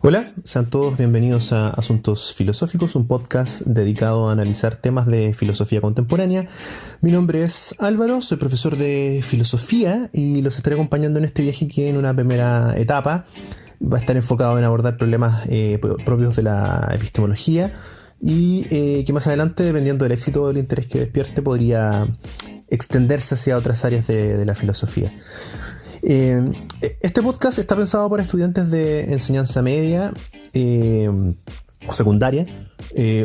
Hola, sean todos bienvenidos a Asuntos Filosóficos, un podcast dedicado a analizar temas de filosofía contemporánea. Mi nombre es Álvaro, soy profesor de filosofía y los estaré acompañando en este viaje que en una primera etapa va a estar enfocado en abordar problemas propios de la epistemología y que más adelante, dependiendo del éxito o del interés que despierte, podría extenderse hacia otras áreas de la filosofía. Eh, este podcast está pensado para estudiantes de enseñanza media o secundaria,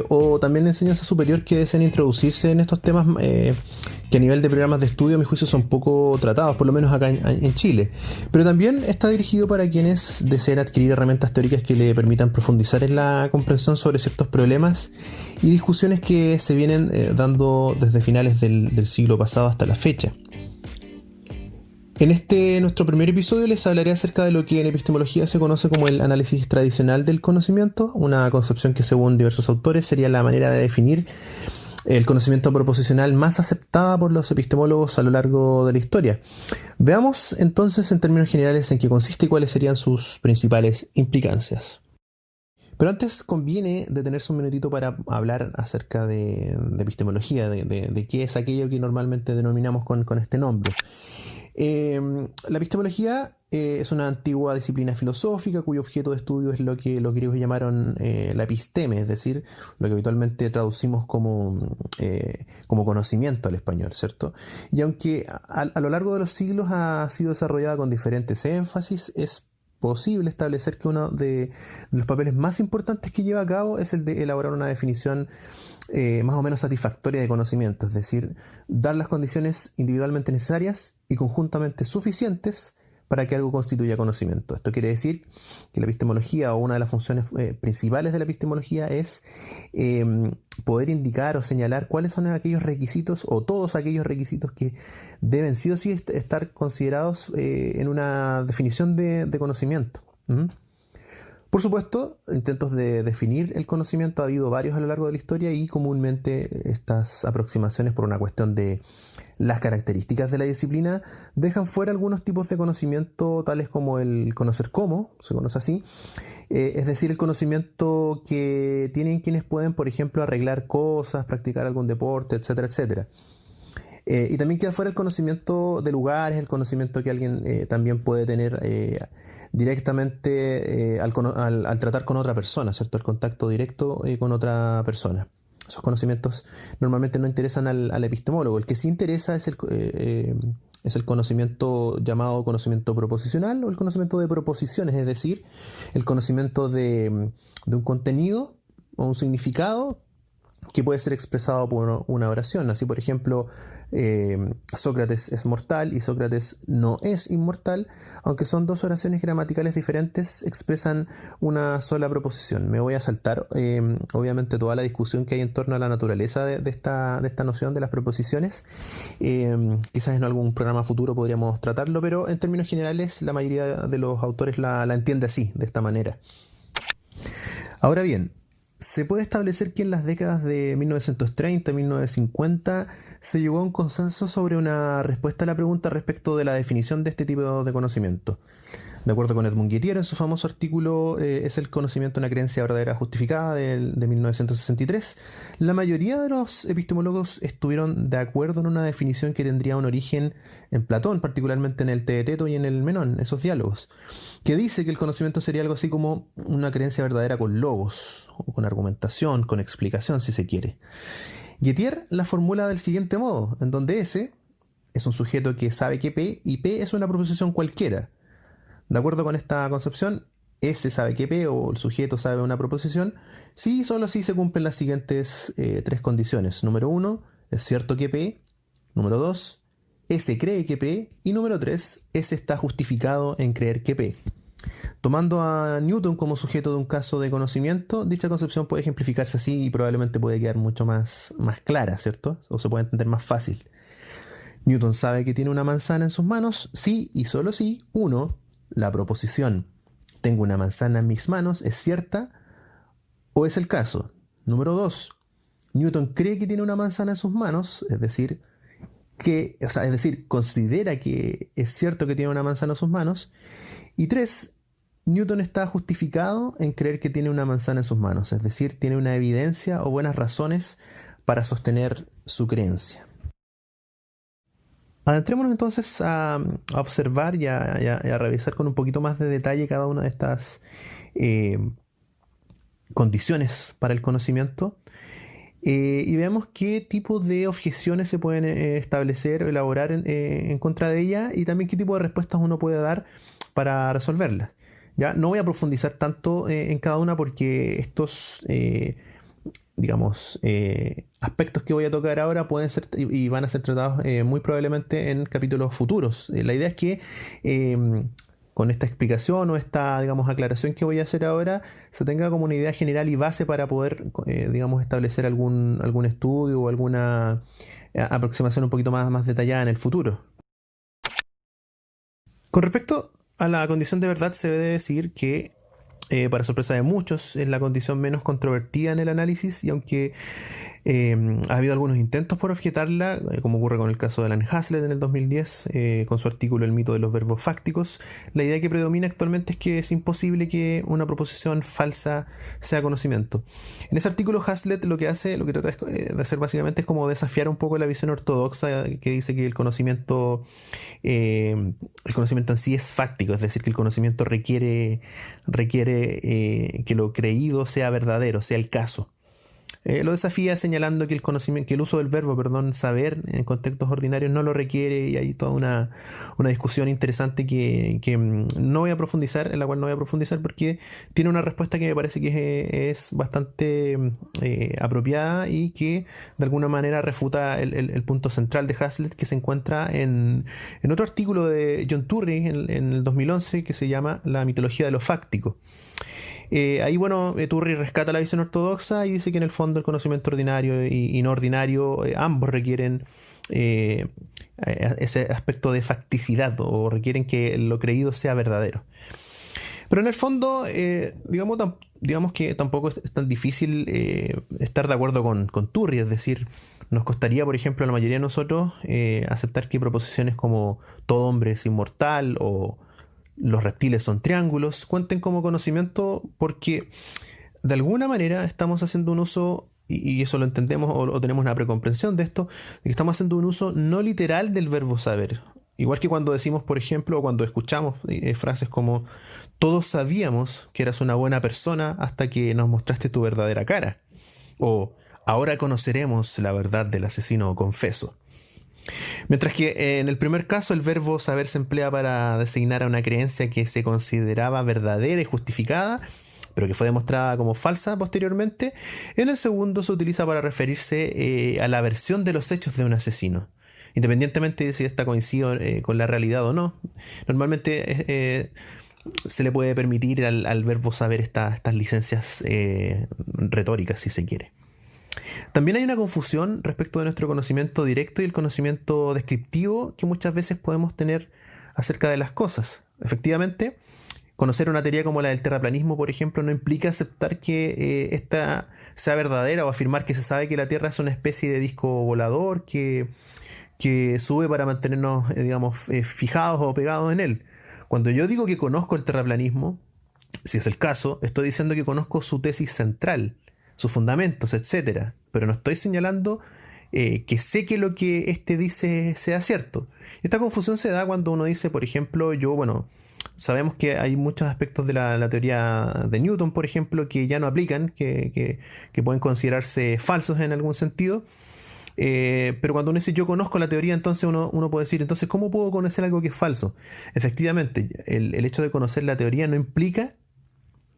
o también de enseñanza superior que deseen introducirse en estos temas que a nivel de programas de estudio, a mi juicio, son poco tratados, por lo menos acá en Chile. Pero también está dirigido para quienes deseen adquirir herramientas teóricas que le permitan profundizar en la comprensión sobre ciertos problemas y discusiones que se vienen dando desde finales del siglo pasado hasta la fecha. En nuestro primer episodio les hablaré acerca de lo que en epistemología se conoce como el análisis tradicional del conocimiento, una concepción que según diversos autores sería la manera de definir el conocimiento proposicional más aceptada por los epistemólogos a lo largo de la historia. Veamos entonces en términos generales en qué consiste y cuáles serían sus principales implicancias. Pero antes conviene detenerse un minutito para hablar acerca de epistemología, de qué es aquello que normalmente denominamos con este nombre. La epistemología es una antigua disciplina filosófica cuyo objeto de estudio es lo que los griegos llamaron la episteme, es decir, lo que habitualmente traducimos como conocimiento al español, ¿cierto? Y aunque a lo largo de los siglos ha sido desarrollada con diferentes énfasis, es posible establecer que uno de los papeles más importantes que lleva a cabo es el de elaborar una definición más o menos satisfactoria de conocimiento, es decir, dar las condiciones individualmente necesarias y conjuntamente suficientes para que algo constituya conocimiento. Esto quiere decir que la epistemología, o una de las funciones principales de la epistemología, es poder indicar o señalar cuáles son aquellos requisitos o todos aquellos requisitos que deben sí o sí estar considerados en una definición de conocimiento. Por supuesto, intentos de definir el conocimiento ha habido varios a lo largo de la historia y comúnmente estas aproximaciones, por una cuestión de las características de la disciplina, dejan fuera algunos tipos de conocimiento tales como el conocer cómo, se conoce así, es decir, el conocimiento que tienen quienes pueden, por ejemplo, arreglar cosas, practicar algún deporte, etcétera, etcétera. Y también queda fuera el conocimiento de lugares, el conocimiento que alguien también puede tener directamente al tratar con otra persona, ¿cierto? El contacto directo con otra persona. Esos conocimientos normalmente no interesan al epistemólogo. El que sí interesa es el conocimiento llamado conocimiento proposicional o el conocimiento de proposiciones, es decir, el conocimiento de un contenido o un significado que puede ser expresado por una oración. Así, por ejemplo, Sócrates es mortal y Sócrates no es inmortal, aunque son dos oraciones gramaticales diferentes, expresan una sola proposición. Me voy a saltar, obviamente, toda la discusión que hay en torno a la naturaleza de esta noción de las proposiciones. Quizás en algún programa futuro podríamos tratarlo, pero en términos generales la mayoría de los autores la entiende así, de esta manera. Ahora bien, se puede establecer que en las décadas de 1930 y 1950 se llegó a un consenso sobre una respuesta a la pregunta respecto de la definición de este tipo de conocimiento. De acuerdo con Edmund Gettier, en su famoso artículo ¿Es el conocimiento una creencia verdadera justificada? De 1963, la mayoría de los epistemólogos estuvieron de acuerdo en una definición que tendría un origen en Platón, particularmente en el Teeteto y en el Menón, esos diálogos, que dice que el conocimiento sería algo así como una creencia verdadera con logos, o con argumentación, con explicación, si se quiere. Gettier la formula del siguiente modo, en donde S es un sujeto que sabe que P y P es una proposición cualquiera. De acuerdo con esta concepción, S sabe que P o el sujeto sabe una proposición si y solo si se cumplen las siguientes tres condiciones. Número 1, es cierto que P. Número 2, S cree que P. Y número 3, S está justificado en creer que P. Tomando a Newton como sujeto de un caso de conocimiento, dicha concepción puede ejemplificarse así y probablemente puede quedar mucho más clara, ¿cierto? O se puede entender más fácil. Newton sabe que tiene una manzana en sus manos si y solo si, 1, la proposición tengo una manzana en mis manos es cierta o es el caso. Número 2, Newton cree que tiene una manzana en sus manos, es decir, considera que es cierto que tiene una manzana en sus manos. Y 3, Newton está justificado en creer que tiene una manzana en sus manos, es decir, tiene una evidencia o buenas razones para sostener su creencia. Adentrémonos entonces a observar y a revisar con un poquito más de detalle cada una de estas condiciones para el conocimiento, y veamos qué tipo de objeciones se pueden establecer o elaborar en contra de ella, y también qué tipo de respuestas uno puede dar para resolverlas. Ya no voy a profundizar tanto en cada una, porque estos aspectos que voy a tocar ahora pueden ser y van a ser tratados muy probablemente en capítulos futuros. La idea es que con esta explicación o esta, aclaración que voy a hacer ahora, se tenga como una idea general y base para poder, establecer algún estudio o alguna aproximación un poquito más detallada en el futuro. Con respecto a la condición de verdad, se debe decir que, para sorpresa de muchos, es la condición menos controvertida en el análisis, y aunque ha habido algunos intentos por objetarla, como ocurre con el caso de Alan Hazlitt en el 2010, con su artículo El mito de los verbos fácticos, la idea que predomina actualmente es que es imposible que una proposición falsa sea conocimiento. En ese artículo Hazlitt lo que trata de hacer básicamente es como desafiar un poco la visión ortodoxa que dice que el conocimiento en sí es fáctico, es decir, que el conocimiento requiere que lo creído sea verdadero, sea el caso. Lo desafía señalando que el uso del verbo, saber, en contextos ordinarios no lo requiere, y hay toda una discusión interesante en la cual no voy a profundizar porque tiene una respuesta que me parece que es bastante apropiada, y que de alguna manera refuta el punto central de Hazlitt, que se encuentra en otro artículo de John Turry en el 2011, que se llama La mitología de lo fáctico. Ahí, Turri rescata la visión ortodoxa y dice que en el fondo el conocimiento ordinario y no ordinario, ambos requieren ese aspecto de facticidad, o requieren que lo creído sea verdadero. Pero en el fondo, digamos que tampoco es tan difícil estar de acuerdo con Turri, es decir, nos costaría, por ejemplo, a la mayoría de nosotros aceptar que proposiciones como todo hombre es inmortal o los reptiles son triángulos cuenten como conocimiento, porque de alguna manera estamos haciendo un uso, y eso lo entendemos o tenemos una precomprensión de esto, de que estamos haciendo un uso no literal del verbo saber. Igual que cuando decimos, por ejemplo, o cuando escuchamos frases como todos sabíamos que eras una buena persona hasta que nos mostraste tu verdadera cara, o ahora conoceremos la verdad del asesino confeso. Mientras que en el primer caso el verbo saber se emplea para designar a una creencia que se consideraba verdadera y justificada, pero que fue demostrada como falsa posteriormente, en el segundo se utiliza para referirse a la versión de los hechos de un asesino, independientemente de si esta coincide con la realidad o no. Normalmente se le puede permitir al verbo saber estas licencias retóricas, si se quiere. También hay una confusión respecto de nuestro conocimiento directo y el conocimiento descriptivo que muchas veces podemos tener acerca de las cosas. Efectivamente, conocer una teoría como la del terraplanismo, por ejemplo, no implica aceptar que esta sea verdadera, o afirmar que se sabe que la Tierra es una especie de disco volador que sube para mantenernos, fijados o pegados en él. Cuando yo digo que conozco el terraplanismo, si es el caso, estoy diciendo que conozco su tesis central, sus fundamentos, etcétera, pero no estoy señalando que sé que lo que éste dice sea cierto. Esta confusión se da cuando uno dice, por ejemplo, sabemos que hay muchos aspectos de la teoría de Newton, por ejemplo, que ya no aplican, que pueden considerarse falsos en algún sentido, pero cuando uno dice yo conozco la teoría, entonces uno puede decir, entonces, ¿cómo puedo conocer algo que es falso? Efectivamente, el hecho de conocer la teoría no implica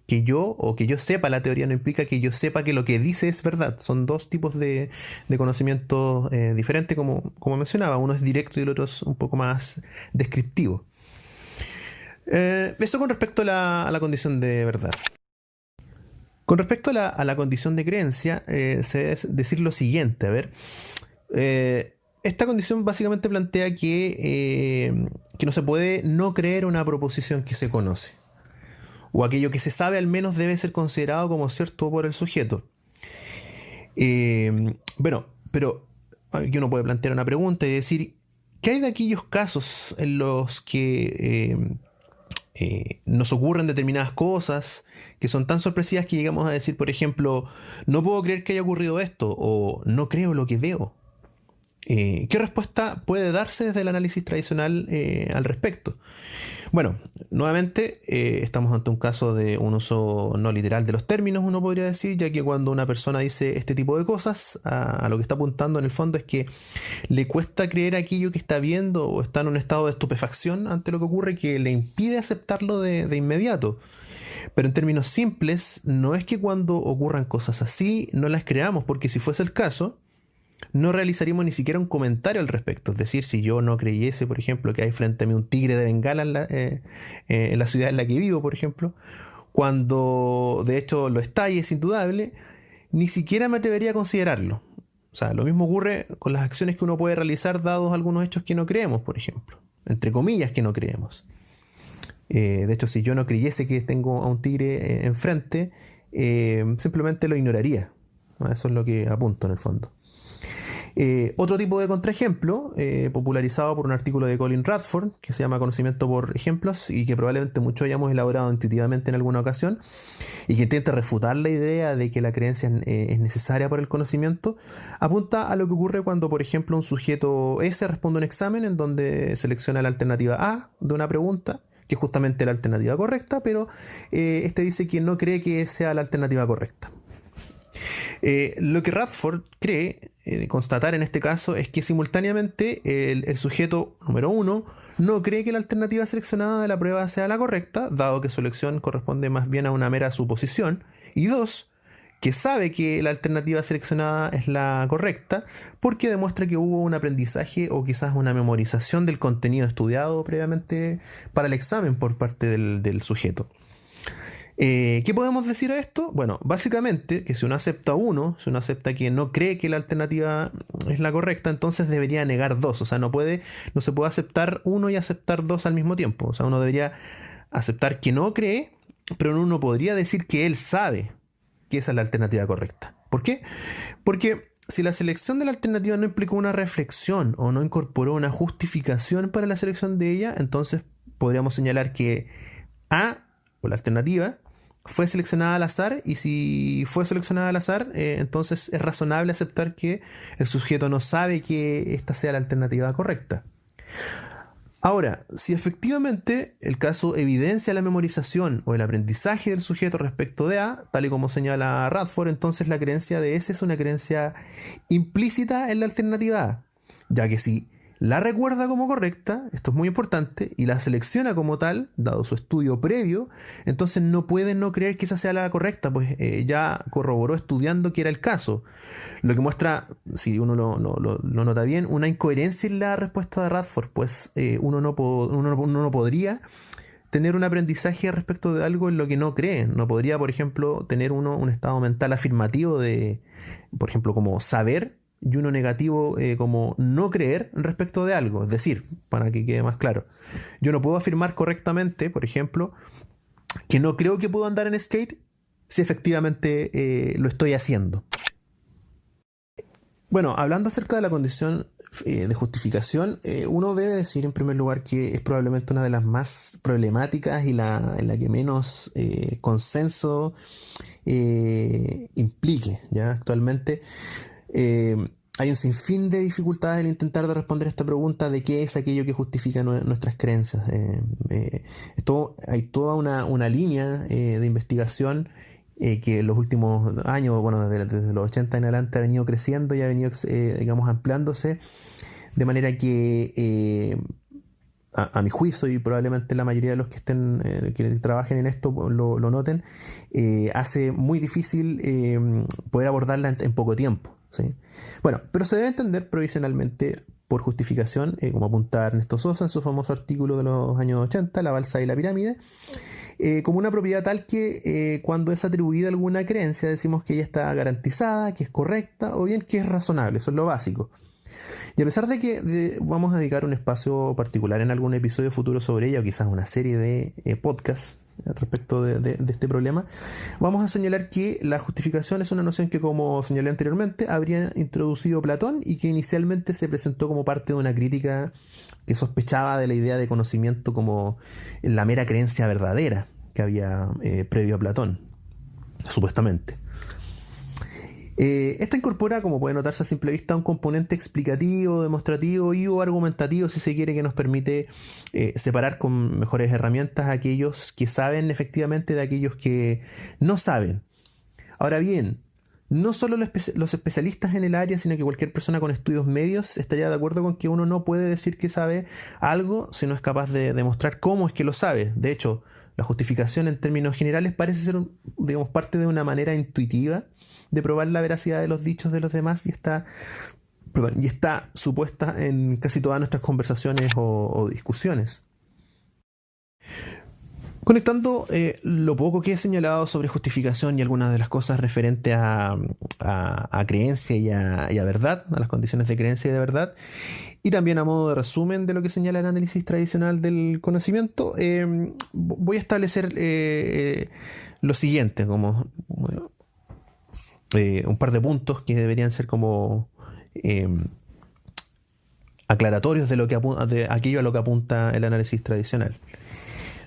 que yo sepa la teoría, no implica que yo sepa que lo que dice es verdad. Son dos tipos de conocimiento diferentes, como mencionaba. Uno es directo y el otro es un poco más descriptivo. Eso con respecto a la condición de verdad. Con respecto a la condición de creencia, se debe decir lo siguiente. A ver, esta condición básicamente plantea que no se puede no creer una proposición que se conoce, o aquello que se sabe al menos debe ser considerado como cierto por el sujeto. Pero aquí uno puede plantear una pregunta y decir, ¿qué hay de aquellos casos en los que nos ocurren determinadas cosas que son tan sorpresivas que llegamos a decir, por ejemplo, no puedo creer que haya ocurrido esto, o no creo lo que veo. ¿Qué respuesta puede darse desde el análisis tradicional al respecto? Bueno, nuevamente estamos ante un caso de un uso no literal de los términos, uno podría decir, ya que cuando una persona dice este tipo de cosas, a lo que está apuntando en el fondo es que le cuesta creer aquello que está viendo o está en un estado de estupefacción ante lo que ocurre que le impide aceptarlo de inmediato. Pero en términos simples, no es que cuando ocurran cosas así no las creamos, porque si fuese el caso, no realizaríamos ni siquiera un comentario al respecto. Es decir, si yo no creyese, por ejemplo, que hay frente a mí un tigre de Bengala en la ciudad en la que vivo, por ejemplo, cuando de hecho lo está y es indudable, ni siquiera me atrevería a considerarlo. O sea, lo mismo ocurre con las acciones que uno puede realizar dados algunos hechos que no creemos, por ejemplo. Entre comillas que no creemos. De hecho, si yo no creyese que tengo a un tigre enfrente, simplemente lo ignoraría. Eso es lo que apunto en el fondo. Otro tipo de contraejemplo, popularizado por un artículo de Colin Radford, que se llama Conocimiento por ejemplos, y que probablemente muchos hayamos elaborado intuitivamente en alguna ocasión, y que intenta refutar la idea de que la creencia es necesaria para el conocimiento, apunta a lo que ocurre cuando, por ejemplo, un sujeto S responde a un examen en donde selecciona la alternativa A de una pregunta, que es justamente la alternativa correcta, pero este dice que no cree que sea la alternativa correcta. Lo que Radford cree constatar en este caso es que simultáneamente el sujeto número 1 no cree que la alternativa seleccionada de la prueba sea la correcta, dado que su elección corresponde más bien a una mera suposición, y 2, que sabe que la alternativa seleccionada es la correcta porque demuestra que hubo un aprendizaje o quizás una memorización del contenido estudiado previamente para el examen por parte del sujeto. ¿Qué podemos decir a esto? Bueno, básicamente que si uno acepta uno, si uno acepta que no cree que la alternativa es la correcta, entonces debería negar dos. O sea, no se puede aceptar uno y aceptar dos al mismo tiempo. O sea, uno debería aceptar que no cree, pero uno podría decir que él sabe que esa es la alternativa correcta. ¿Por qué? Porque si la selección de la alternativa no implicó una reflexión o no incorporó una justificación para la selección de ella, entonces podríamos señalar que A, o la alternativa, fue seleccionada al azar, y si fue seleccionada al azar, entonces es razonable aceptar que el sujeto no sabe que esta sea la alternativa correcta. Ahora, si efectivamente el caso evidencia la memorización o el aprendizaje del sujeto respecto de A, tal y como señala Radford, entonces la creencia de S es una creencia implícita en la alternativa A, ya que si la recuerda como correcta, esto es muy importante, y la selecciona como tal, dado su estudio previo, entonces no puede no creer que esa sea la correcta, pues ya corroboró estudiando que era el caso. Lo que muestra, si uno lo nota bien, una incoherencia en la respuesta de Radford, pues uno no podría tener un aprendizaje respecto de algo en lo que no cree. No podría, por ejemplo, tener un estado mental afirmativo de, por ejemplo, como saber, y uno negativo como no creer respecto de algo. Es decir, para que quede más claro, yo no puedo afirmar correctamente, por ejemplo, que no creo que puedo andar en skate si efectivamente lo estoy haciendo. Bueno, hablando acerca de la condición de justificación, uno debe decir en primer lugar que es probablemente una de las más problemáticas y en la que menos consenso implique, ¿ya? Actualmente hay un sinfín de dificultades en intentar de responder esta pregunta de qué es aquello que justifica nuestras creencias. Hay toda una línea de investigación que en los últimos años, bueno, desde los 80 en adelante ha venido creciendo y ha venido, digamos, ampliándose, de manera que a mi juicio, y probablemente la mayoría de los que que trabajen en esto lo noten, hace muy difícil poder abordarla en poco tiempo, ¿sí? Bueno, pero se debe entender provisionalmente por justificación, como apunta Ernesto Sosa en su famoso artículo de los años 80, La balsa y la pirámide, como una propiedad tal que cuando es atribuida alguna creencia decimos que ella está garantizada, que es correcta o bien que es razonable. Eso es lo básico. Y a pesar de que vamos a dedicar un espacio particular en algún episodio futuro sobre ella, o quizás una serie de podcasts respecto de este problema, vamos a señalar que la justificación es una noción que, como señalé anteriormente, habría introducido Platón y que inicialmente se presentó como parte de una crítica que sospechaba de la idea de conocimiento como la mera creencia verdadera que había previo a Platón, supuestamente. Esta incorpora, como puede notarse a simple vista, un componente explicativo, demostrativo y o argumentativo, si se quiere, que nos permite separar con mejores herramientas a aquellos que saben efectivamente de aquellos que no saben. Ahora bien, no solo los especialistas en el área, sino que cualquier persona con estudios medios estaría de acuerdo con que uno no puede decir que sabe algo si no es capaz de demostrar cómo es que lo sabe. De hecho, la justificación en términos generales parece ser, digamos, parte de una manera intuitiva de probar la veracidad de los dichos de los demás y está supuesta en casi todas nuestras conversaciones o discusiones. Conectando lo poco que he señalado sobre justificación y algunas de las cosas referentes a creencia y a verdad, a las condiciones de creencia y de verdad, y también a modo de resumen de lo que señala el análisis tradicional del conocimiento, voy a establecer lo siguiente, como un par de puntos que deberían ser como aclaratorios de aquello a lo que apunta el análisis tradicional.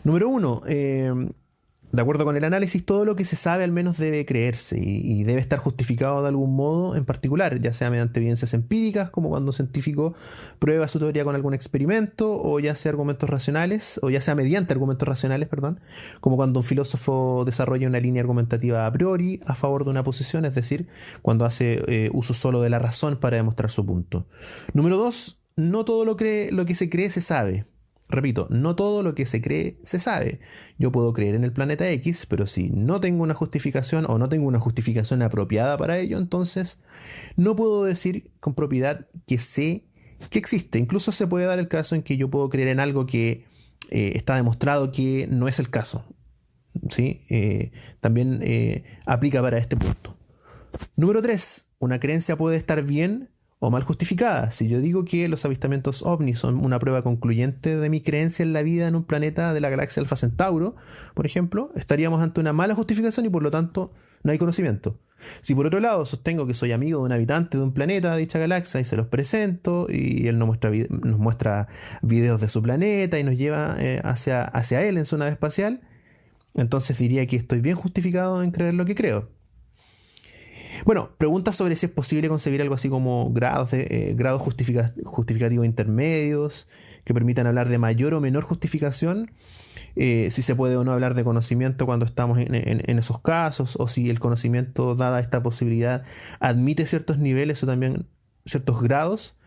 Número 1, de acuerdo con el análisis, todo lo que se sabe al menos debe creerse y debe estar justificado de algún modo en particular, ya sea mediante evidencias empíricas, como cuando un científico prueba su teoría con algún experimento, o ya sea mediante argumentos racionales, como cuando un filósofo desarrolla una línea argumentativa a priori a favor de una posición, es decir, cuando hace uso solo de la razón para demostrar su punto. Número 2, no todo lo que se cree se sabe. Repito, no todo lo que se cree se sabe. Yo puedo creer en el planeta X, pero si no tengo una justificación o no tengo una justificación apropiada para ello, entonces no puedo decir con propiedad que sé que existe. Incluso se puede dar el caso en que yo puedo creer en algo que está demostrado que no es el caso. ¿Sí? También aplica para este punto. Número 3. Una creencia puede estar bien o mal justificada. Si yo digo que los avistamientos ovnis son una prueba concluyente de mi creencia en la vida en un planeta de la galaxia Alfa Centauro, por ejemplo, estaríamos ante una mala justificación y por lo tanto no hay conocimiento. Si por otro lado sostengo que soy amigo de un habitante de un planeta de dicha galaxia y se los presento y él nos muestra videos de su planeta y nos lleva hacia él en su nave espacial, entonces diría que estoy bien justificado en creer lo que creo. Bueno, preguntas sobre si es posible concebir algo así como grados justificativos intermedios que permitan hablar de mayor o menor justificación, si se puede o no hablar de conocimiento cuando estamos en esos casos, o si el conocimiento, dada esta posibilidad, admite ciertos niveles o también ciertos grados.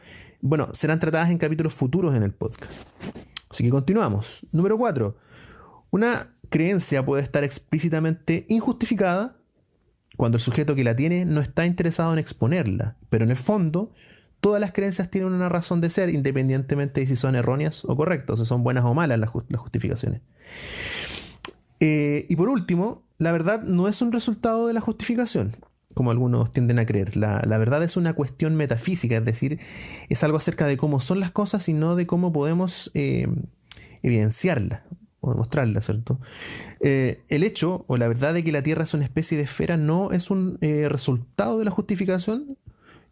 Bueno, serán tratadas en capítulos futuros en el podcast. Así que continuamos. Número 4. Una creencia puede estar explícitamente injustificada cuando el sujeto que la tiene no está interesado en exponerla, pero en el fondo todas las creencias tienen una razón de ser, independientemente de si son erróneas o correctas, o si son buenas o malas las justificaciones. Y por último, la verdad no es un resultado de la justificación, como algunos tienden a creer. La verdad es una cuestión metafísica, es decir, es algo acerca de cómo son las cosas y no de cómo podemos evidenciarlas o demostrarla, ¿cierto? El hecho o la verdad de que la Tierra es una especie de esfera no es un resultado de la justificación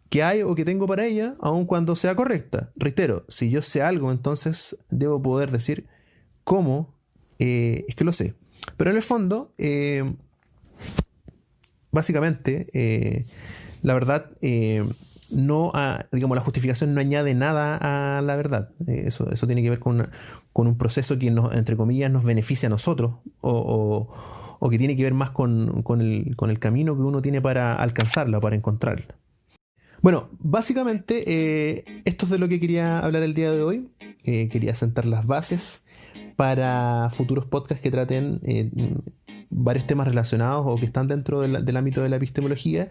que hay o que tengo para ella, aun cuando sea correcta. Reitero, si yo sé algo, entonces debo poder decir cómo es que lo sé. Pero en el fondo, básicamente, la verdad digamos, la justificación no añade nada a la verdad. Eso tiene que ver con un proceso que, entre comillas, nos beneficia a nosotros o que tiene que ver más con el camino que uno tiene para alcanzarla, para encontrarla. Bueno, básicamente esto es de lo que quería hablar el día de hoy. Quería sentar las bases para futuros podcasts que traten varios temas relacionados o que están dentro del ámbito de la epistemología.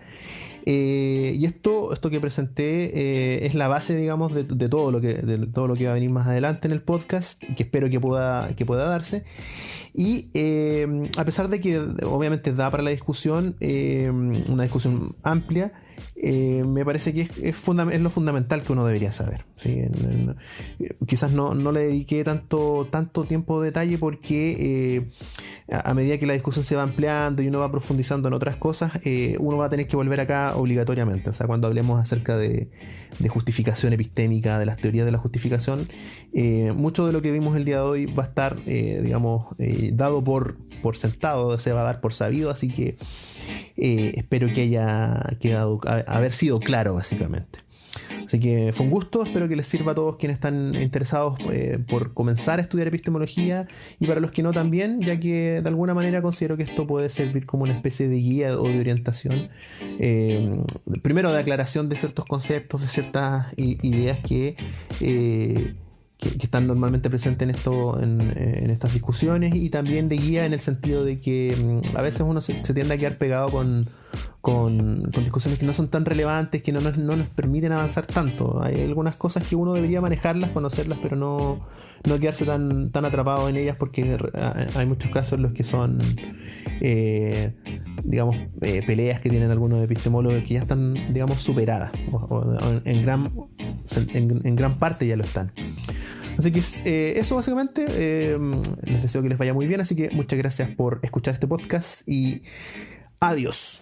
Y esto que presenté es la base, digamos, de todo lo que va a venir más adelante en el podcast, que espero que pueda darse. Y a pesar de que obviamente da para la discusión, una discusión amplia, me parece que es lo fundamental que uno debería saber, ¿sí? Quizás no le dediqué tanto tiempo de detalle porque a medida que la discusión se va ampliando y uno va profundizando en otras cosas, uno va a tener que volver acá obligatoriamente. O sea, cuando hablemos acerca de justificación epistémica, de las teorías de la justificación, mucho de lo que vimos el día de hoy va a estar, dado por sentado, se va a dar por sabido, así que espero que haya quedado, haber sido claro básicamente. Así que fue un gusto, espero que les sirva a todos quienes están interesados por comenzar a estudiar epistemología, y para los que no también, ya que de alguna manera considero que esto puede servir como una especie de guía o de orientación, primero de aclaración de ciertos conceptos, de ciertas ideas que están normalmente presentes en estas discusiones, y también de guía en el sentido de que a veces uno se tiende a quedar pegado con discusiones que no son tan relevantes, que no nos permiten avanzar tanto. Hay algunas cosas que uno debería manejarlas, conocerlas, pero no quedarse tan atrapado en ellas, porque hay muchos casos en los que son peleas que tienen algunos epistemólogos que ya están, digamos, superadas, o en gran parte ya lo están. Así que eso básicamente, les deseo que les vaya muy bien, así que muchas gracias por escuchar este podcast y adiós.